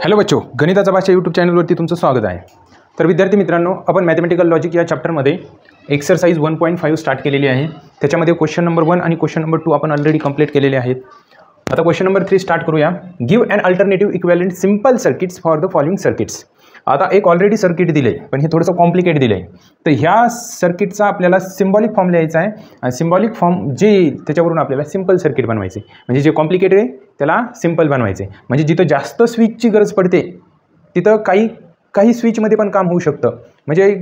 Hello बच्चो, गणिताचा भाषा यूट्यूब चॅनलवरती तुमचं स्वागत आहे. तर विद्यार्थी मित्रांनो, आपण मॅथमॅटिकल लॉजिक या चॅप्टरमध्ये एक्सरसाइज 1.5 स्टार्ट केलेली आहे. त्याच्यामध्ये क्वेश्चन नंबर 1 आणि क्वेश्चन नंबर 2 आपण ऑलरेडी कंप्लीट केलेले आहेत. आता क्वेश्चन नंबर 3 स्टार्ट करूया. Give an alternative equivalent simple circuits for the following circuits. आता एक ऑलरेडी सर्किट दिले पण हे थोडंसं कॉम्प्लिकेट दिलं आहे. तर ह्या सर्किटचा आपल्याला सिम्बॉलिक फॉर्म लिहायचा आहे आणि सिम्बॉलिक फॉर्म जे येईल त्याच्यावरून आपल्याला सिंपल सर्किट बनवायचे. म्हणजे जे कॉम्प्लिकेटेड आहे त्याला सिंपल बनवायचे. म्हणजे जिथं जास्त स्विचची गरज पडते तिथं काही स्विचमध्ये पण काम होऊ शकतं. म्हणजे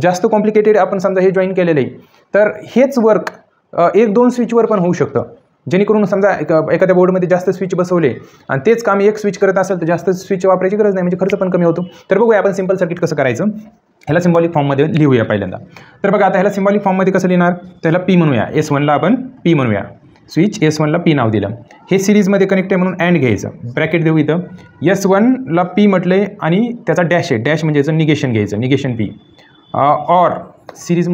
जास्त कॉम्प्लिकेटेड आपण समजा हे जॉईन केलेलं आहे तर हेच वर्क 1-2 स्विचवर पण होऊ शकतं. जेणेकरून समजा एखाद्या बोर्डमध्ये जास्त स्विच बसवले आणि तेच काम एक स्विच करत असेल तर जास्त स्विच वापरायची गरज नाही, म्हणजे खर्च पण कमी होतो. तर बघूया आपण सिंपल सर्किट कसं करायचं. ह्याला सिम्बॉलिक फॉर्ममध्ये लिहूया पहिल्यांदा. तर बघा आता ह्याला सिम्बॉलिक फॉर्ममध्ये कसं लिहिणार, त्याला पी म्हणूया. S1ला आपण पी म्हणूया. स्विच S1ला पी नाव दिलं. हे सिरीजमध्ये कनेक्ट आहे म्हणून अँड घ्यायचं. ब्रॅकेट देऊ इथं. S1ला पी म्हटले आणि त्याचा डॅश आहे. डॅश म्हणजे याचं निगेशन घ्यायचं. Negation P. Or series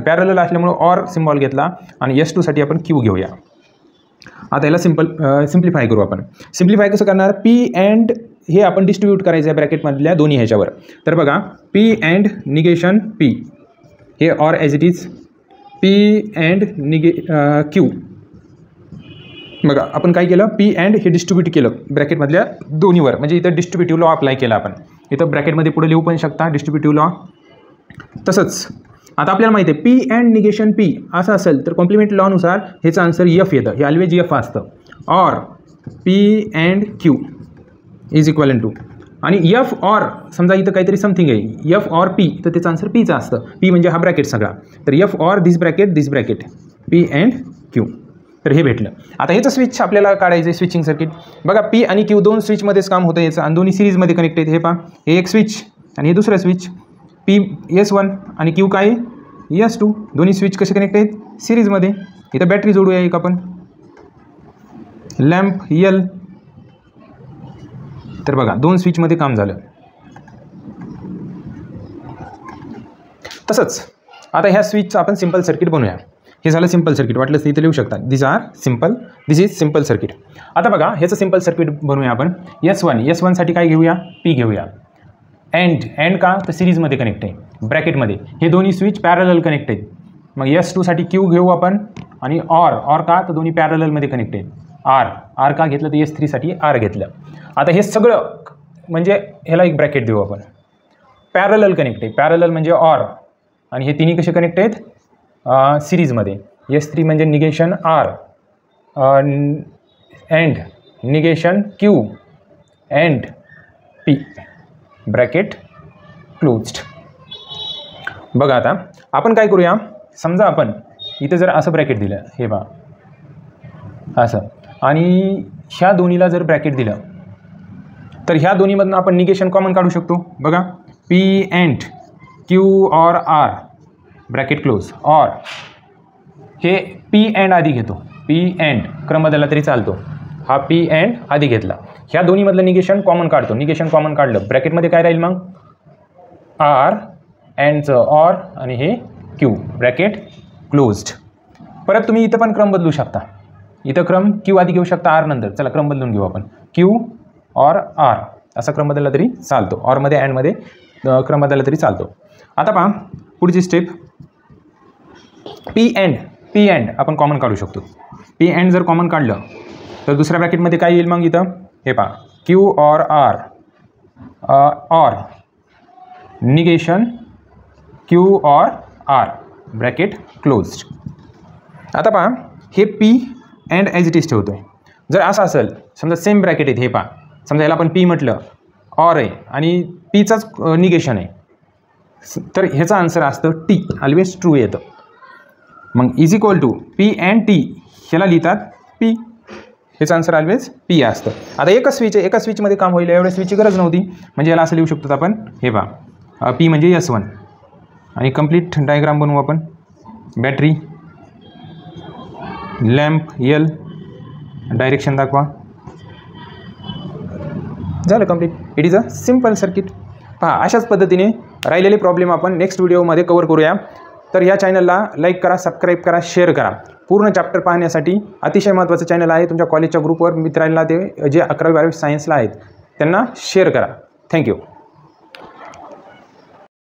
parallel असल्यामुळं ऑर सिम्बॉल घेतला आणि S2साठी आपण क्यू घेऊया. आता याला सिम्प्लिफाय करू आपण. सिम्प्लिफाय कसं करणार, पी अँड हे आपण डिस्ट्रीब्यूट करायचं आहे ब्रॅकेटमधल्या दोन्ही ह्याच्यावर. तर बघा पी अँड निगेशन पी, हे or as it is P and Q. बघा आपण काय केलं, पी अँड हे डिस्ट्रीब्यूट केलं ब्रॅकेटमधल्या दोन्हीवर. म्हणजे इथं डिस्ट्रीब्युटिव्ह लॉ अप्लाय केला आपण. इथं ब्रॅकेटमध्ये पुढे लिहू पण शकता डिस्ट्रीब्युटिव्ह लॉ. तसंच आता आपल्याला माहिती आहे पी अँड निगेशन पी असं असेल तर कॉम्प्लिमेंट लॉनुसार ह्याचं आन्सर एफ येतं. हे ऑलवेज एफ असतं. Or P and Q is equal to आणि एफ ऑर समजा इथं काहीतरी समथिंग आहे एफ ऑर पी तर त्याचं आन्सर पीचं असतं. पी म्हणजे हा ब्रॅकेट सगळा. तर F or this bracket P and Q. तर हे भेटलं. आता ह्याचं स्विच आपल्याला काढायचं आहे. स्विचिंग सर्किट बघा पी आणि क्यू दोन स्विचमध्येच काम होतं याचं आणि दोन्ही सिरीजमध्ये कनेक्ट आहेत. हे पहा, हे एक स्विच आणि हे दुसरं स्विच. पी S1 आणि क्यू काय S2. दोन्ही स्विच कसे कनेक्ट आहेत, सिरीजमध्ये. इथं बॅटरी जोडूया एक आपण, लॅम्प L. तर बघा दोन स्विचमध्ये काम झालं. तसंच आता ह्या स्विचचं आपण सिंपल सर्किट बनवूया. हे झालं सिंपल सर्किट. वाटलं तर इथं लिहू शकता दिस इज सिंपल सर्किट. आता बघा ह्याचं सिंपल सर्किट बनवूया आपण. S1साठी काय घेऊया, पी घेऊया. अँड का तर सिरीजमध्ये कनेक्ट आहे ब्रॅकेटमध्ये. हे दोन्ही स्विच पॅरलल कनेक्ट आहेत. मग S2साठी क्यू घेऊ आपण आणि ऑर का तर दोन्ही पॅरललमध्ये कनेक्ट आहेत. आर का घेतलं तर S3साठी आर घेतलं. आता हे सगळं म्हणजे ह्याला एक ब्रॅकेट देऊ आपण. पॅरलल कनेक्ट आहे. पॅरलल म्हणजे ऑर आणि हे तिन्ही कसे कनेक्ट आहेत सिरीजमध्ये. S3 म्हणजे negation R and negation Q and P bracket closed. बघा आता आपण काय करूया, समजा आपण इथे जर असं ब्रॅकेट दिलं, हे बघा असं, आणि ह्या दोन्हीला जर ब्रॅकेट दिलं तर ह्या दोन्हीमधून आपण निगेशन कॉमन काढू शकतो. बघा P and Q or R bracket close. Or हे पी अँड आधी घेतो. पी अँड क्रम बदलला तरी चालतो. हा पी अँड आधी घेतला. ह्या दोन्हीमधलं निगेशन कॉमन काढतो. निगेशन कॉमन काढलं ब्रॅकेटमध्ये काय राहील मग, आर अँडचं ऑर आणि हे क्यू ब्रॅकेट क्लोज्ड. परत तुम्ही इथं पण क्रम बदलू शकता. इथं क्रम क्यू आधी घेऊ शकता आर नंतर. चला क्रम बदलून घेऊ आपण. क्यू ऑर आर असा क्रम बदलला तरी चालतो. ऑरमध्ये अँडमध्ये क्रम बदलला तरी चालतो. आता पहा पुढची स्टेप, पी अँड आपण कॉमन काढू शकतो. पी अँड जर कॉमन काढलं तर दुसऱ्या ब्रॅकेटमध्ये काय येईल मग इथं, हे पहा Q or R or negation Q or R bracket closed. आता पहा हे P and as it is ठेवतो आहे. जर असं असेल समजा सेम ब्रॅकेट आहेत, हे पहा समजा याला आपण पी म्हटलं, ऑर आहे आणि पीचाच निगेशन आहे, तर ह्याचं आन्सर असतं टी. ऑलवेज ट्रू येतं. मग is equal to P and T ह्याला लिहितात पी. ह्याचं आन्सर ऑलवेज पी असतं. आता एकच स्विच आहे, एका स्विचमध्ये काम होईल, एवढ्या स्विचची गरज नव्हती. म्हणजे याला असं लिहू शकतो आपण, हे पहा पी म्हणजे S1 आणि कंप्लीट डायग्राम बनवू आपण. बॅटरी लॅम्प L डायरेक्शन दाखवा. झालं complete. It is a simple circuit. पहा अशाच पद्धतीने राहिलेले प्रॉब्लेम आपण नेक्स्ट व्हिडिओमध्ये कवर करूया. तर या चॅनलला लाईक करा, सबस्क्राईब करा, शेअर करा. पूर्ण चॅप्टर पाहण्यासाठी अतिशय महत्त्वाचं चॅनल आहे. तुमच्या कॉलेजच्या ग्रुपवर मित्रांना ते जे 11वी 12वी सायन्सला आहेत त्यांना शेअर करा. थँक्यू.